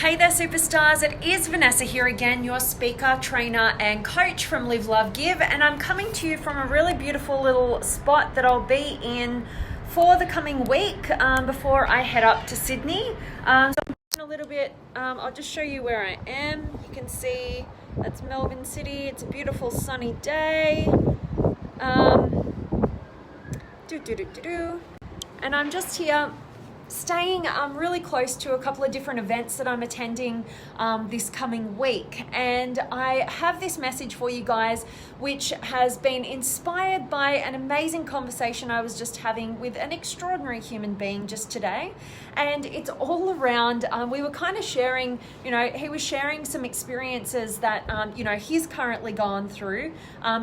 Hey there, superstars. It is Vanessa here again, your speaker, trainer, and coach from Live, Love, Give. And I'm coming to you from a really beautiful little spot that I'll be in for the coming week before I head up to Sydney. So I'm a little bit, I'll just show you where I am. You can see that's Melbourne City. It's a beautiful sunny day. And I'm just here staying really close to a couple of different events that I'm attending this coming week. And I have this message for you guys, which has been inspired by an amazing conversation I was just having with an extraordinary human being just today. And it's all around, we were kind of sharing, he was sharing some experiences that, he's currently gone through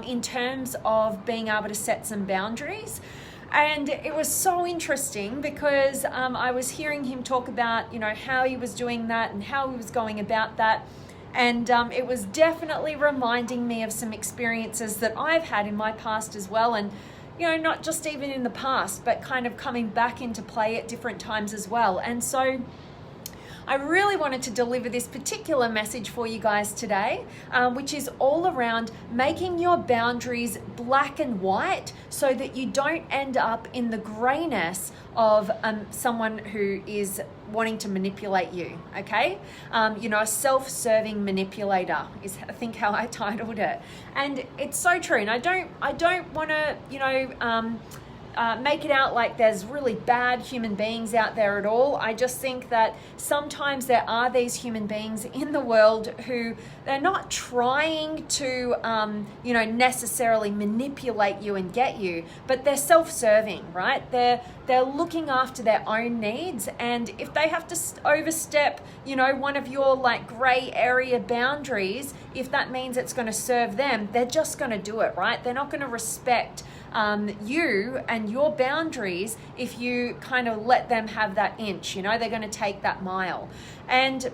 in terms of being able to set some boundaries. And it was so interesting because I was hearing him talk about, how he was doing that and how he was going about that. And it was definitely reminding me of some experiences that I've had in my past as well. And, not just even in the past, but kind of coming back into play at different times as well. And so I really wanted to deliver this particular message for you guys today, which is all around making your boundaries black and white so that you don't end up in the greyness of someone who is wanting to manipulate you, okay? A self-serving manipulator is, I think, how I titled it. And it's so true. And I don't want to, make it out like there's really bad human beings out there at all. I just think that sometimes there are these human beings in the world who they're not trying to, necessarily manipulate you and get you, but they're self-serving, right? They're looking after their own needs, and if they have to overstep, one of your gray area boundaries, if that means it's going to serve them, they're just going to do it, right? They're not going to respect you and your boundaries if you kind of let them have that inch. They're going to take that mile. And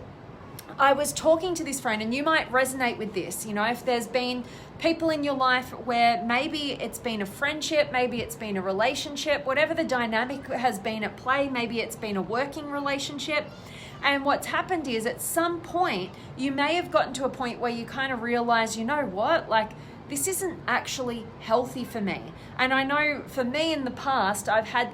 I was talking to this friend, and you might resonate with this, if there's been people in your life where maybe it's been a friendship, maybe it's been a relationship, whatever the dynamic has been at play, maybe it's been a working relationship. And what's happened is at some point, you may have gotten to a point where you kind of realize, this isn't actually healthy for me. And I know for me in the past, I've had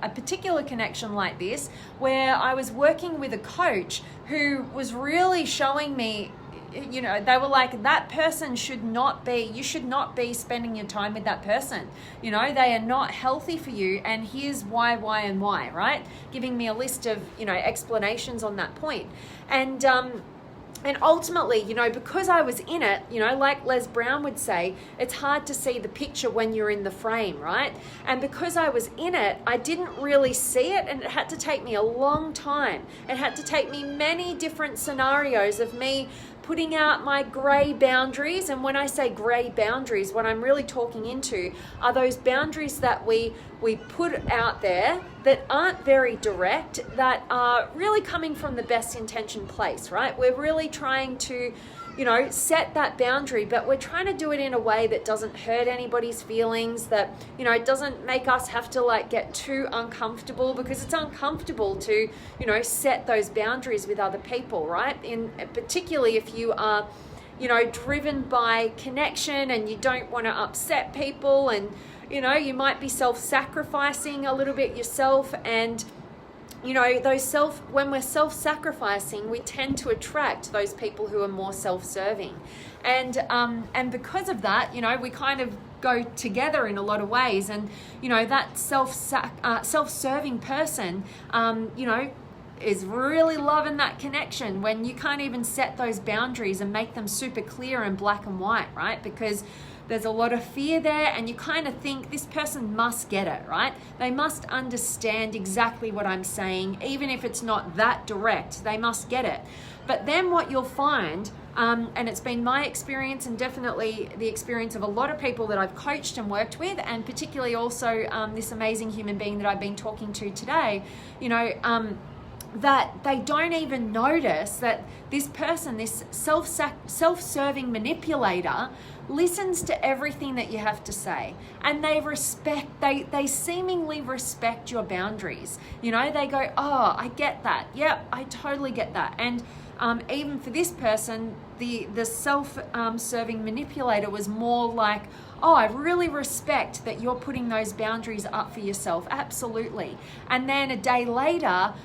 a particular connection like this where I was working with a coach who was really showing me, they were like, that person you should not be spending your time with that person. They are not healthy for you. And here's why, and why, right? Giving me a list of, explanations on that point. And ultimately, because I was in it, like Les Brown would say, it's hard to see the picture when you're in the frame, right? And because I was in it, I didn't really see it, and it had to take me a long time. It had to take me many different scenarios of me putting out my grey boundaries. And when I say grey boundaries, what I'm really talking into are those boundaries that we put out there that aren't very direct, that are really coming from the best intention place, right? We're really trying to, set that boundary, but we're trying to do it in a way that doesn't hurt anybody's feelings, that, it doesn't make us have to get too uncomfortable, because it's uncomfortable to, set those boundaries with other people, right? Particularly if you are, driven by connection and you don't want to upset people, and, you might be self-sacrificing a little bit yourself, and when we're self-sacrificing, we tend to attract those people who are more self-serving. And because of that, we kind of go together in a lot of ways. And, that self-serving person, is really loving that connection when you can't even set those boundaries and make them super clear and black and white, right? Because there's a lot of fear there, and you kind of think this person must get it, right? They must understand exactly what I'm saying, even if it's not that direct, they must get it. But then what you'll find, and it's been my experience and definitely the experience of a lot of people that I've coached and worked with, and particularly also this amazing human being that I've been talking to today, that they don't even notice that this person, this self-serving manipulator, listens to everything that you have to say, and they seemingly respect your boundaries. You know, they go, oh, I get that. Yep, I totally get that. And even for this person, the self-serving manipulator was more like, oh, I really respect that you're putting those boundaries up for yourself. Absolutely. And then a day later,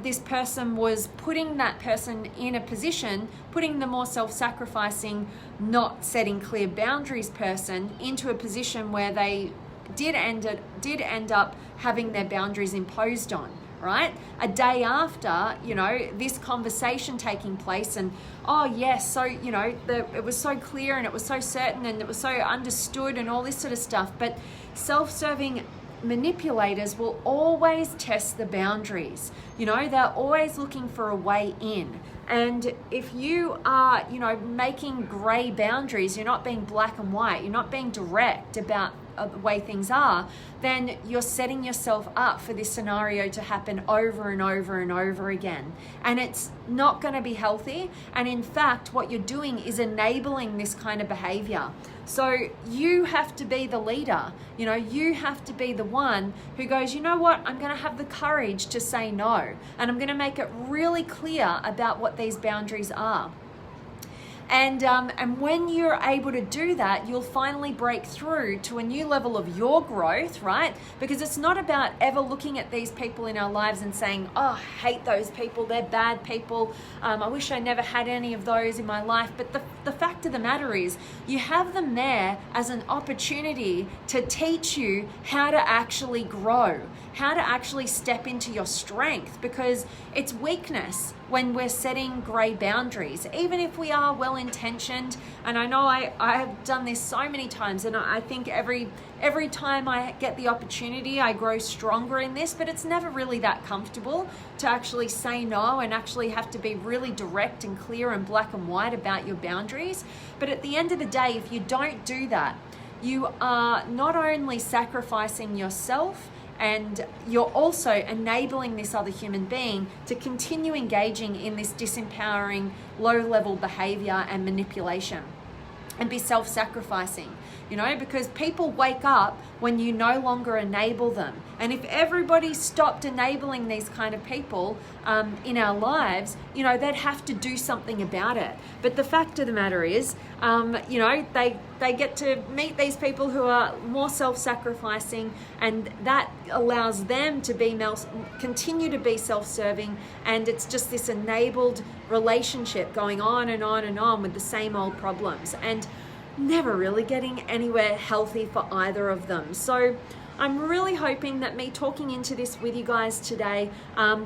this person was putting that person in a position, putting the more self-sacrificing, not setting clear boundaries person into a position where they did end up having their boundaries imposed on. Right? A day after, you know, this conversation taking place, and oh yes, so, you know, it was so clear and it was so certain and it was so understood and all this sort of stuff. But self-serving manipulators will always test the boundaries. You know, they're always looking for a way in. And if you are, you know, making gray boundaries, you're not being black and white, you're not being direct about the way things are, then you're setting yourself up for this scenario to happen over and over and over again. And it's not going to be healthy. And in fact, what you're doing is enabling this kind of behavior. So you have to be the leader. You know, you have to be the one who goes, you know what, I'm going to have the courage to say no. And I'm going to make it really clear about what these boundaries are. And when you're able to do that, you'll finally break through to a new level of your growth, right? Because it's not about ever looking at these people in our lives and saying, oh, I hate those people, they're bad people. I wish I never had any of those in my life. But the fact of the matter is, you have them there as an opportunity to teach you how to actually grow, how to actually step into your strength, because it's weakness when we're setting gray boundaries, even if we are well-intentioned. And I know I have done this so many times, and I think every time I get the opportunity, I grow stronger in this, but it's never really that comfortable to actually say no and actually have to be really direct and clear and black and white about your boundaries. But at the end of the day, if you don't do that, you are not only sacrificing yourself, and you're also enabling this other human being to continue engaging in this disempowering, low-level behavior and manipulation and be self-sacrificing, you know, because people wake up when you no longer enable them. And if everybody stopped enabling these kind of people in our lives, you know, they'd have to do something about it. But the fact of the matter is, you know, they get to meet these people who are more self-sacrificing, and that allows them to continue to be self-serving, and it's just this enabled relationship going on and on and on with the same old problems, and never really getting anywhere healthy for either of them. So I'm really hoping that me talking into this with you guys today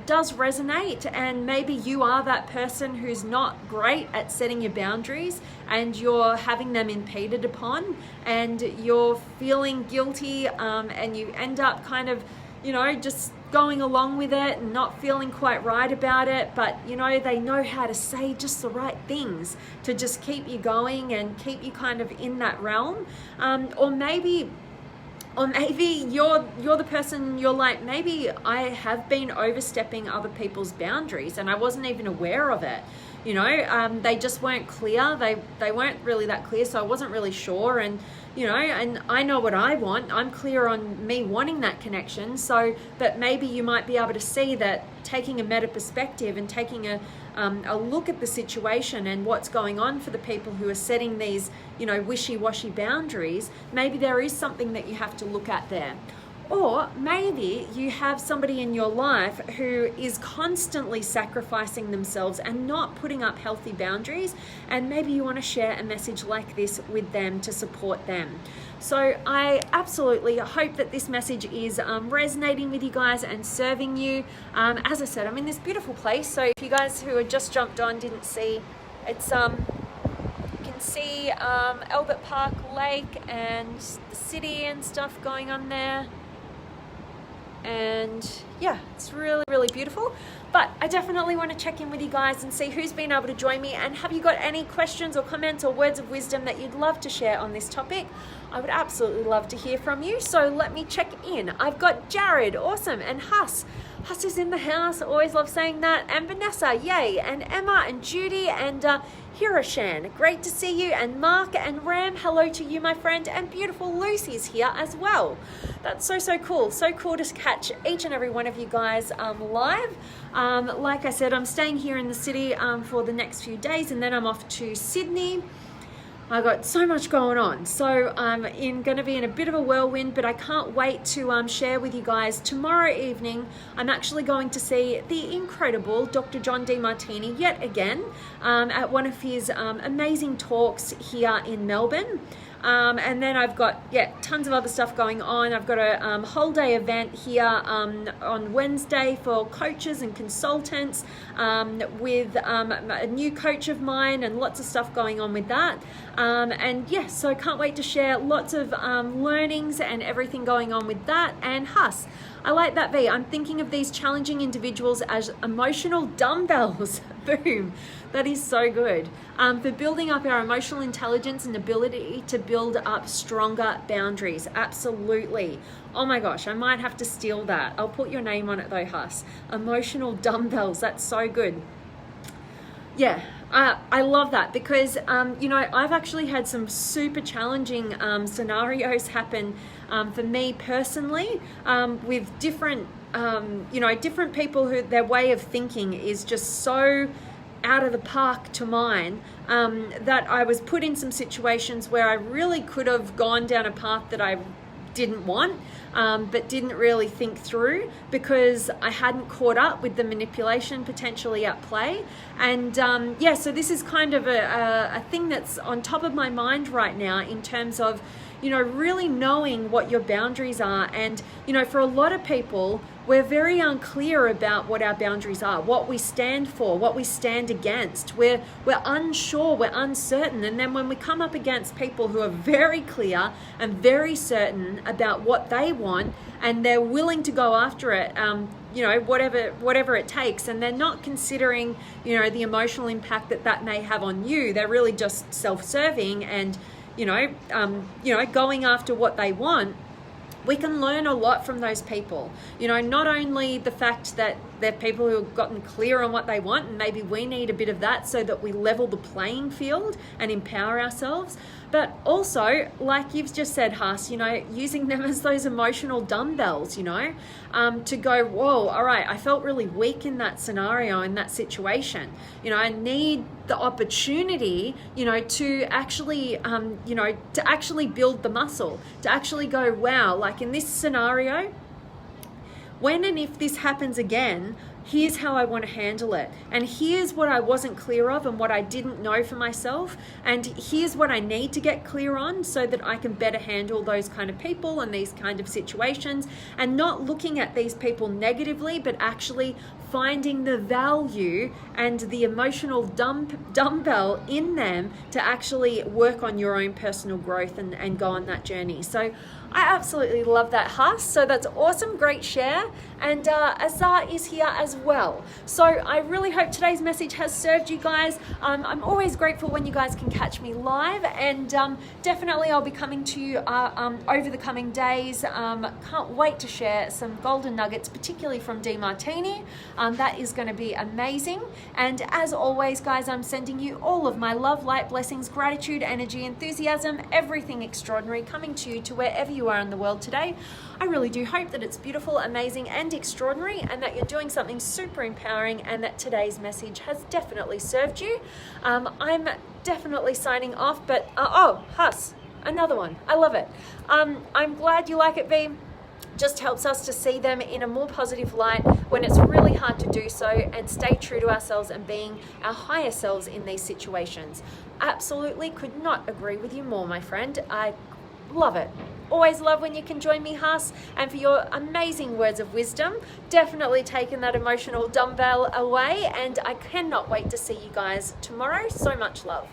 does resonate, and maybe you are that person who's not great at setting your boundaries and you're having them impeded upon, and you're feeling guilty, and you end up kind of, you know, just going along with it and not feeling quite right about it. But, you know, they know how to say just the right things to just keep you going and keep you kind of in that realm. Or maybe you're the person, you're like, maybe I have been overstepping other people's boundaries and I wasn't even aware of it. You know, they just weren't clear. They weren't really that clear, so I wasn't really sure. And, you know, and I know what I want. I'm clear on me wanting that connection. So, but maybe you might be able to see that taking a meta perspective and taking a look at the situation and what's going on for the people who are setting these, you know, wishy-washy boundaries, maybe there is something that you have to look at there. Or maybe you have somebody in your life who is constantly sacrificing themselves and not putting up healthy boundaries, and maybe you want to share a message like this with them to support them. So I absolutely hope that this message is resonating with you guys and serving you. As I said, I'm in this beautiful place, so if you guys who had just jumped on didn't see, it's you can see Albert Park Lake and the city and stuff going on there. And yeah, it's really, really beautiful. But I definitely want to check in with you guys and see who's been able to join me. And have you got any questions or comments or words of wisdom that you'd love to share on this topic? I would absolutely love to hear from you. So let me check in. I've got Jared, awesome, and Huss. Huss is in the house. Always love saying that. And Vanessa, yay. And Emma and Judy and Hiroshan, great to see you. And Mark and Ram, hello to you, my friend. And beautiful Lucy's here as well. That's so cool. So cool to catch each and every one of you guys live. Like I said, I'm staying here in the city for the next few days, and then I'm off to Sydney. I got so much going on, so I'm going to be in a bit of a whirlwind, but I can't wait to share with you guys. Tomorrow evening, I'm actually going to see the incredible Dr. John Demartini yet again at one of his amazing talks here in Melbourne. And then I've got, tons of other stuff going on. I've got a whole day event here on Wednesday for coaches and consultants with a new coach of mine, and lots of stuff going on with that. So I can't wait to share lots of learnings and everything going on with that. And Huss, I like that V. I'm thinking of these challenging individuals as emotional dumbbells. Boom. That is so good. For building up our emotional intelligence and ability to build up stronger boundaries. Absolutely. Oh my gosh, I might have to steal that. I'll put your name on it though, Huss. Emotional dumbbells. That's so good. Yeah. I love that because, I've actually had some super challenging scenarios happen for me personally with different, different people who their way of thinking is just so out of the park to mine that I was put in some situations where I really could have gone down a path that I didn't want, but didn't really think through because I hadn't caught up with the manipulation potentially at play. And so this is kind of a thing that's on top of my mind right now in terms of, really knowing what your boundaries are. And, for a lot of people, we're very unclear about what our boundaries are, what we stand for, what we stand against. We're unsure, we're uncertain. And then when we come up against people who are very clear and very certain about what they want, and they're willing to go after it, whatever it takes, and they're not considering, the emotional impact that may have on you. They're really just self-serving and, going after what they want. We can learn a lot from those people. Not only the fact that they're people who have gotten clear on what they want, and maybe we need a bit of that so that we level the playing field and empower ourselves, but also, like you've just said, Huss, using them as those emotional dumbbells, to go, whoa, all right, I felt really weak in that scenario, in that situation. I need the opportunity, to actually, to actually build the muscle, to actually go, wow, like in this scenario, when and if this happens again, here's how I want to handle it. And here's what I wasn't clear of and what I didn't know for myself. And here's what I need to get clear on so that I can better handle those kind of people and these kind of situations, and not looking at these people negatively, but actually finding the value and the emotional dumbbell in them to actually work on your own personal growth and go on that journey. So I absolutely love that, Huss. So that's awesome. Great share. And Azar is here as well. So I really hope today's message has served you guys. I'm always grateful when you guys can catch me live, and definitely I'll be coming to you over the coming days. Can't wait to share some golden nuggets, particularly from Demartini. That is going to be amazing. And as always, guys, I'm sending you all of my love, light, blessings, gratitude, energy, enthusiasm, everything extraordinary coming to you to wherever you are in the world today. I really do hope that it's beautiful, amazing, and extraordinary, and that you're doing something super empowering, and that today's message has definitely served you. I'm definitely signing off, but Huss, another one. I love it. I'm glad you like it, V. Just helps us to see them in a more positive light when it's really hard to do so, and stay true to ourselves and being our higher selves in these situations. Absolutely could not agree with you more, my friend. I love it. Always love when you can join me, Huss, and for your amazing words of wisdom. Definitely taking that emotional dumbbell away, and I cannot wait to see you guys tomorrow. So much love.